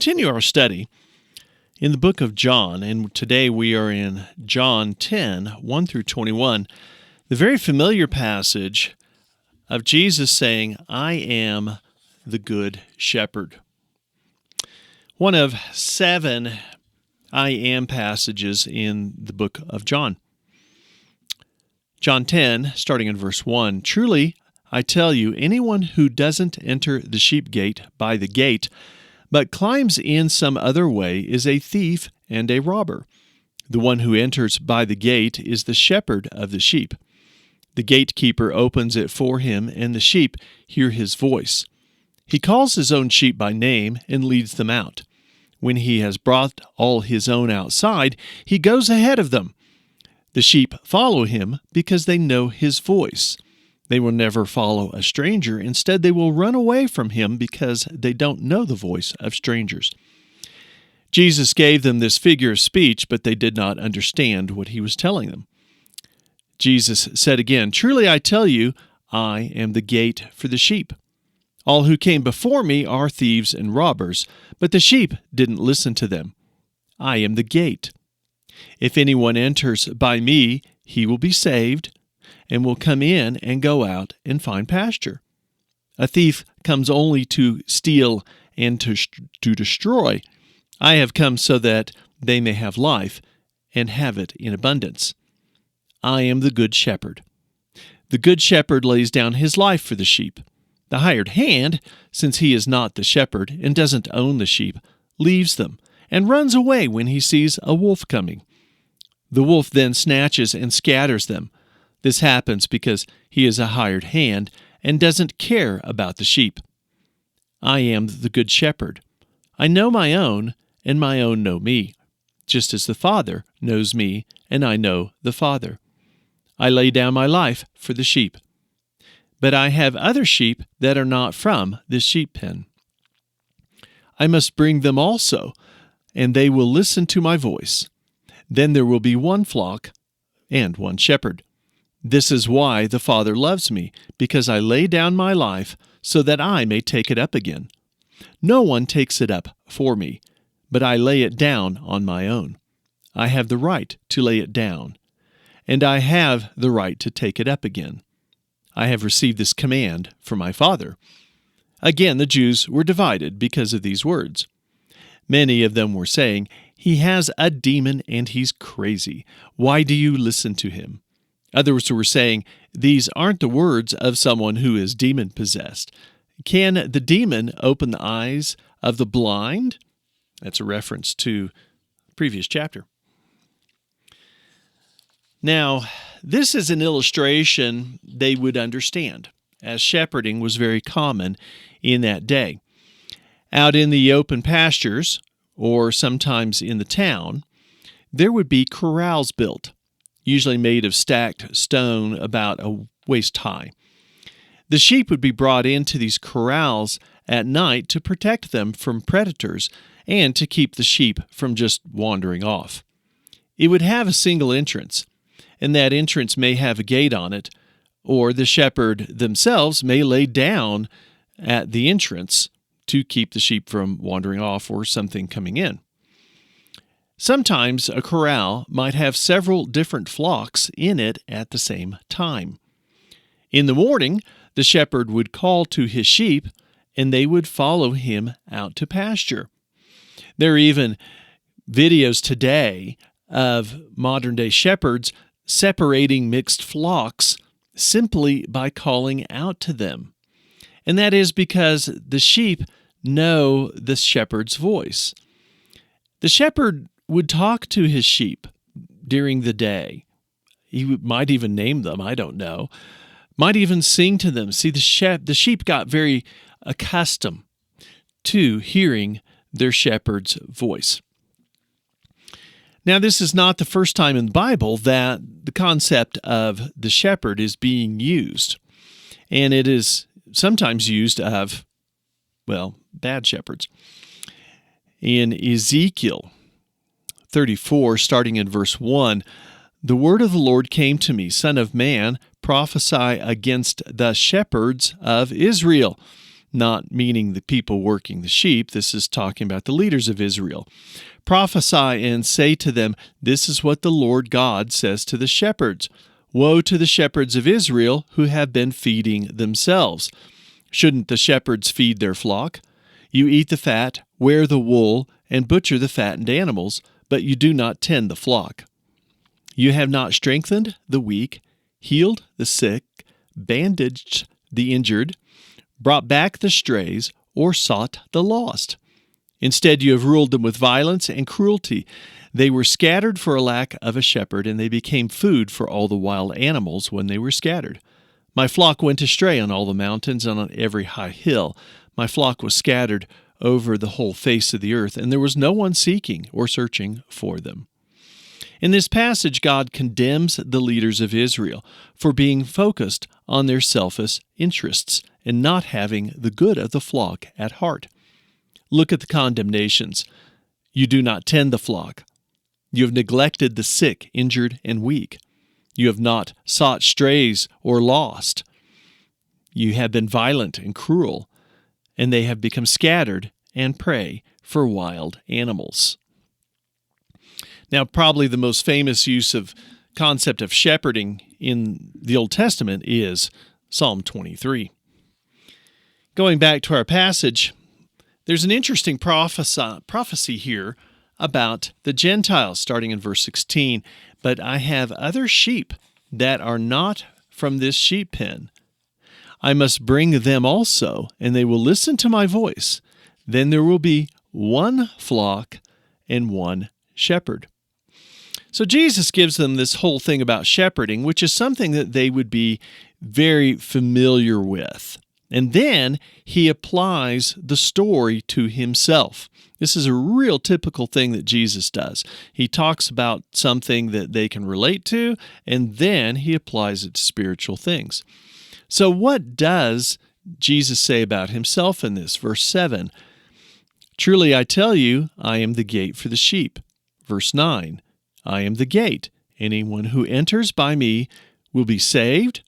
continue our study in the book of John, and today we are in John 10, 1 through 21, the very familiar passage of Jesus saying, I am the good shepherd. One of 7 I am passages in the book of John. John 10, starting in verse 1, Truly, I tell you, anyone who doesn't enter the sheep gate by the gate, but climbs in some other way is a thief and a robber. The one who enters by the gate is the shepherd of the sheep. The gatekeeper opens it for him, and the sheep hear his voice. He calls his own sheep by name and leads them out. When he has brought all his own outside, he goes ahead of them. The sheep follow him because they know his voice. They will never follow a stranger. Instead, they will run away from him because they don't know the voice of strangers. Jesus gave them this figure of speech, but they did not understand what he was telling them. Jesus said again, Truly I tell you, I am the gate for the sheep. All who came before me are thieves and robbers, but the sheep didn't listen to them. I am the gate. If anyone enters by me, he will be saved, and will come in and go out and find pasture. A thief comes only to steal and to destroy. I have come so that they may have life and have it in abundance. I am the good shepherd. The good shepherd lays down his life for the sheep. The hired hand, since he is not the shepherd and doesn't own the sheep, leaves them and runs away when he sees a wolf coming. The wolf then snatches and scatters them. This happens because he is a hired hand and doesn't care about the sheep. I am the good shepherd. I know my own, and my own know me, just as the Father knows me, and I know the Father. I lay down my life for the sheep. But I have other sheep that are not from this sheep pen. I must bring them also, and they will listen to my voice. Then there will be one flock and one shepherd. This is why the Father loves me, because I lay down my life so that I may take it up again. No one takes it up for me, but I lay it down on my own. I have the right to lay it down, and I have the right to take it up again. I have received this command from my Father. Again, the Jews were divided because of these words. Many of them were saying, He has a demon and he's crazy. Why do you listen to him? Others were saying, These aren't the words of someone who is demon-possessed. Can the demon open the eyes of the blind? That's a reference to the previous chapter. Now, this is an illustration they would understand, as shepherding was very common in that day. Out in the open pastures, or sometimes in the town, there would be corrals built, usually made of stacked stone about a waist high. The sheep would be brought into these corrals at night to protect them from predators and to keep the sheep from just wandering off. It would have a single entrance, and that entrance may have a gate on it, or the shepherd themselves may lay down at the entrance to keep the sheep from wandering off or something coming in. Sometimes a corral might have several different flocks in it at the same time. In the morning, the shepherd would call to his sheep, and they would follow him out to pasture. There are even videos today of modern-day shepherds separating mixed flocks simply by calling out to them. And that is because the sheep know the shepherd's voice. The shepherd would talk to his sheep during the day. He might even name them, I don't know. Might even sing to them. See, the sheep got very accustomed to hearing their shepherd's voice. Now, this is not the first time in the Bible that the concept of the shepherd is being used. And it is sometimes used of, bad shepherds. In Ezekiel 34, starting in verse 1, the word of the Lord came to me, Son of man, prophesy against the shepherds of Israel. not meaning the people working the sheep. This is talking about the leaders of Israel. Prophesy and say to them, this is what the Lord God says to the shepherds. Woe to the shepherds of Israel who have been feeding themselves. Shouldn't the shepherds feed their flock? You eat the fat, wear the wool, and butcher the fattened animals, but you do not tend the flock. You have not strengthened the weak, healed the sick, bandaged the injured, brought back the strays, or sought the lost. Instead, you have ruled them with violence and cruelty. They were scattered for a lack of a shepherd, and they became food for all the wild animals when they were scattered. My flock went astray on all the mountains and on every high hill. My flock was scattered over the whole face of the earth, and there was no one seeking or searching for them. In this passage, God condemns the leaders of Israel for being focused on their selfish interests and not having the good of the flock at heart. Look at the condemnations. You do not tend the flock. You have neglected the sick, injured, and weak. You have not sought strays or lost. You have been violent and cruel, and they have become scattered and prey for wild animals. Now, probably the most famous use of concept of shepherding in the Old Testament is Psalm 23. Going back to our passage, there's an interesting prophecy here about the Gentiles, starting in verse 16. But I have other sheep that are not from this sheep pen. I must bring them also, and they will listen to my voice. Then there will be one flock and one shepherd. So Jesus gives them this whole thing about shepherding, which is something that they would be very familiar with. And then he applies the story to himself. This is a real typical thing that Jesus does. He talks about something that they can relate to, and then he applies it to spiritual things. So what does Jesus say about himself in this? Verse 7, truly I tell you, I am the gate for the sheep. Verse 9, I am the gate. Anyone who enters by me will be saved,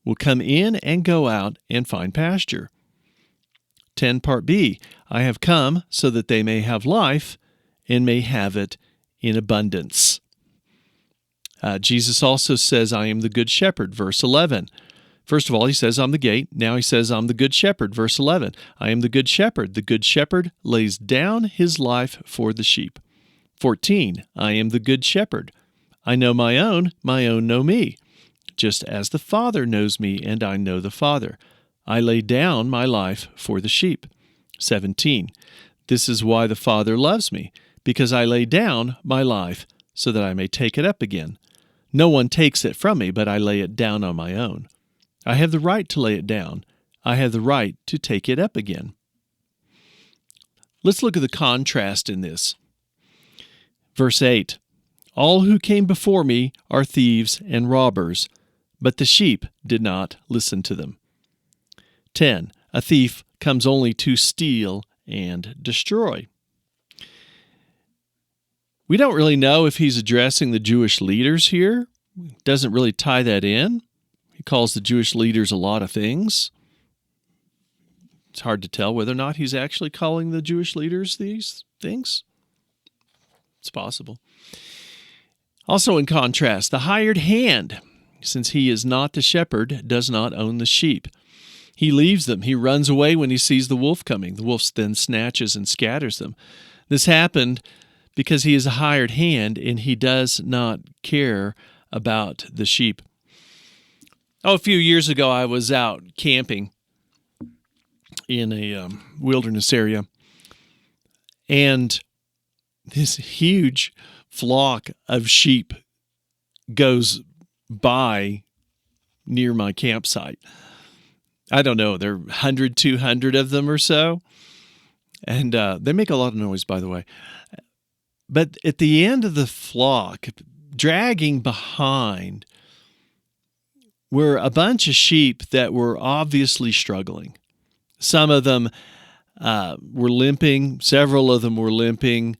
will come in and go out and find pasture. 10 part B, I have come so that they may have life and may have it in abundance. Jesus also says, I am the good shepherd, verse 11. First of all, he says, I'm the gate. Now he says, I'm the good shepherd, verse 11. I am the good shepherd. The good shepherd lays down his life for the sheep. 14, I am the good shepherd. I know my own know me, just as the Father knows me, and I know the Father. I lay down my life for the sheep. 17, this is why the Father loves me, because I lay down my life so that I may take it up again. No one takes it from me, but I lay it down on my own. I have the right to lay it down. I have the right to take it up again. Let's look at the contrast in this. Verse 8, all who came before me are thieves and robbers, but the sheep did not listen to them. 10, a thief comes only to steal and destroy. We don't really know if he's addressing the Jewish leaders here. Doesn't really tie that in. He calls the Jewish leaders a lot of things. It's hard to tell whether or not he's actually calling the Jewish leaders these things. It's possible. Also in contrast, the hired hand, since he is not the shepherd, does not own the sheep. He leaves them. He runs away when he sees the wolf coming. The wolf then snatches and scatters them. This happened because he is a hired hand and he does not care about the sheep. A few years ago, I was out camping in a wilderness area, and this huge flock of sheep goes by near my campsite. I don't know, there are 100, 200 of them or so, and they make a lot of noise, by the way. But at the end of the flock, dragging behind, were a bunch of sheep that were obviously struggling. Some of them were limping. Several of them were limping.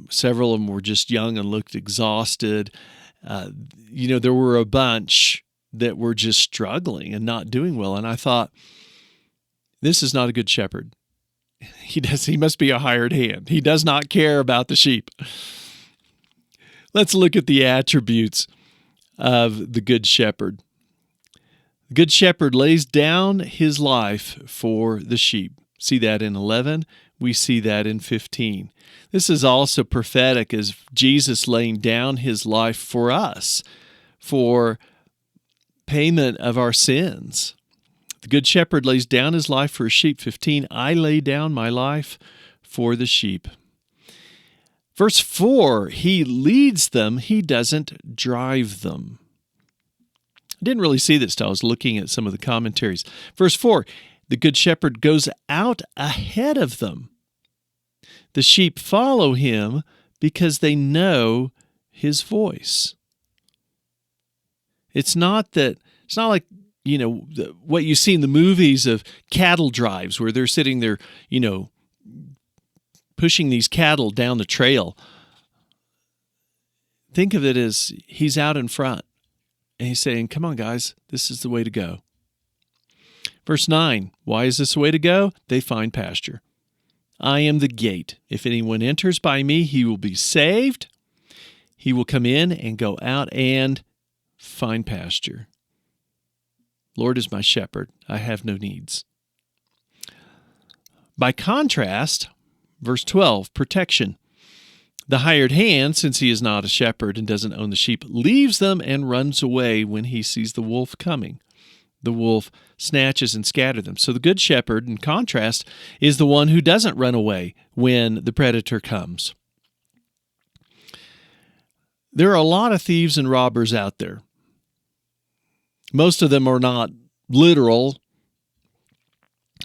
Several of them were just young and looked exhausted. There were a bunch that were just struggling and not doing well. And I thought, This is not a good shepherd. He must be a hired hand. He does not care about the sheep. Let's look at the attributes of the good shepherd. The good shepherd lays down his life for the sheep. See that in 11. We see that in 15. This is also prophetic as Jesus laying down his life for us, for payment of our sins. The good shepherd lays down his life for his sheep. 15, I lay down my life for the sheep. Verse 4, he leads them, he doesn't drive them. I didn't really see this till I was looking at some of the commentaries. Verse 4, the good shepherd goes out ahead of them. The sheep follow him because they know his voice. It's not like, what you see in the movies of cattle drives where they're sitting there, pushing these cattle down the trail. Think of it as he's out in front and he's saying, come on, guys, this is the way to go. Verse 9, why is this the way to go? They find pasture. I am the gate. If anyone enters by me, he will be saved. He will come in and go out and find pasture. Lord is my shepherd. I have no needs. By contrast, verse 12, protection. The hired hand, since he is not a shepherd and doesn't own the sheep, leaves them and runs away when he sees the wolf coming. The wolf snatches and scatters them. So the good shepherd, in contrast, is the one who doesn't run away when the predator comes. There are a lot of thieves and robbers out there. Most of them are not literal,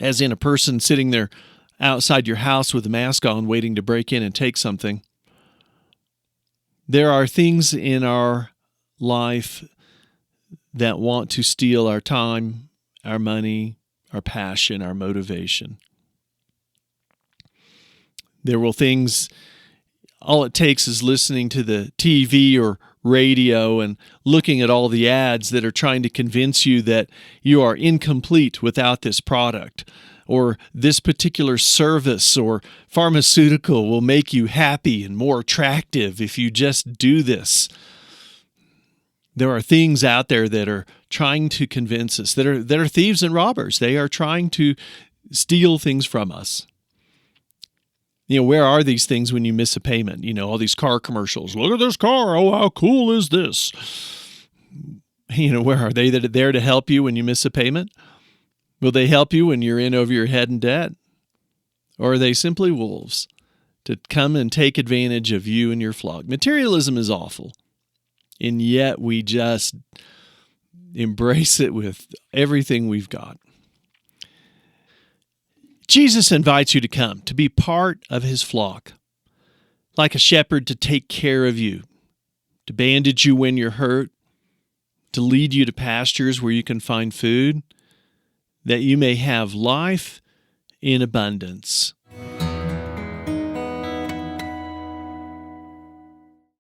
as in a person sitting there outside your house with a mask on waiting to break in and take something. There are things in our life that want to steal our time, our money, our passion, our motivation. There will things, all it takes is listening to the TV or radio and looking at all the ads that are trying to convince you that you are incomplete without this product, or this particular service or pharmaceutical will make you happy and more attractive if you just do this. There are things out there that are trying to convince us, that are thieves and robbers. They are trying to steal things from us. Where are these things when you miss a payment? All these car commercials. Look at this car. Oh, how cool is this? Where are they that are there to help you when you miss a payment? Will they help you when you're in over your head in debt? Or are they simply wolves to come and take advantage of you and your flock? Materialism is awful. And yet we just embrace it with everything we've got. Jesus invites you to come, to be part of his flock, like a shepherd to take care of you, to bandage you when you're hurt, to lead you to pastures where you can find food, that you may have life in abundance.